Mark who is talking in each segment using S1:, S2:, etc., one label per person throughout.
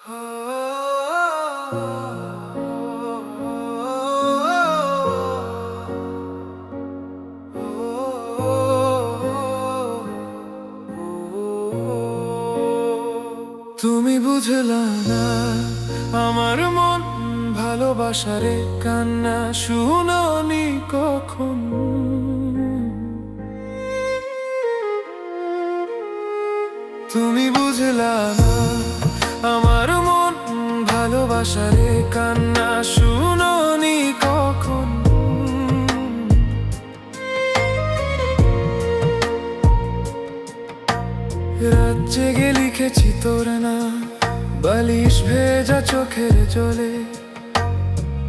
S1: তুমি বুঝলা না আমার মন ভালোবাসারে কান্না শুনোনি কখন। তুমি বুঝলা না আমার মন ভালোবাসারে কান্না শুনোনি কখন। রাত জেগে লিখেছি তোর না বালিশ ভেজা চোখের জলে।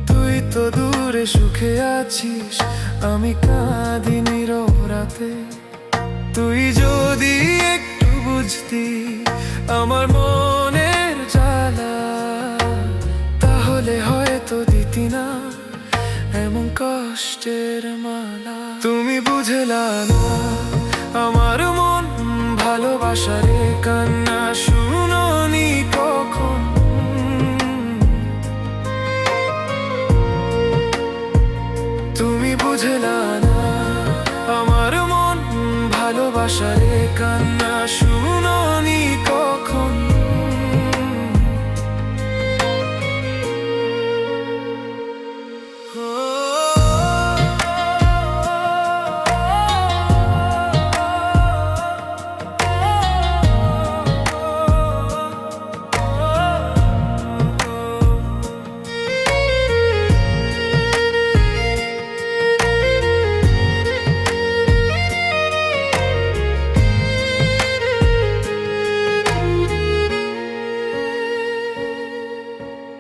S1: তুই তো দূরে সুখে আছিস, আমি কাঁদি নীরব রাতে। তুই যদি একটু বুঝতি আমার মনের জ্বালা, তাহলে হয়তো দিতি না এমন কষ্টের মালা। তুমি বুঝলা না আমার মন ভালোবাসারে কান্না শুনোনি কখন। তুমি বুঝলা না আমার মন ভালোবাসারে কান্না শুনোনি কখন।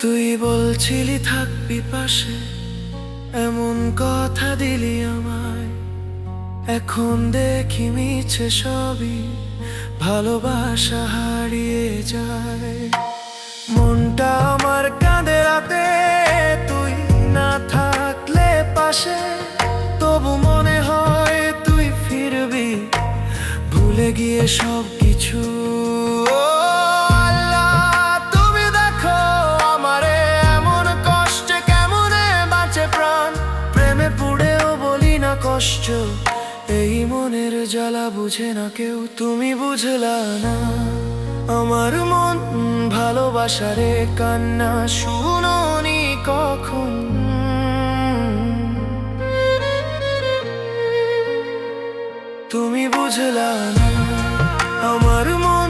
S1: তুই বলছিলি থাকবি পাশে, এমন কথা দিলি আমায়। এখন দেখি মিছে সবই, ভালোবাসা হারিয়ে যায়। মনটা আমার কাঁদে রাতে তুই না থাকলে পাশে। তবু মনে হয় তুই ফিরবি ভুলে গিয়ে সব কিছু। কষ্ট এই মনের জ্বালা বুঝে না কেউ। তুমি বুঝলা না আমার মন ভালোবাসারে কান্না শুনোনি কখন। তুমি বুঝলা না আমার মন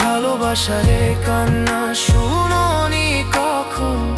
S1: ভালোবাসারে কান্না শুনোনি কখন।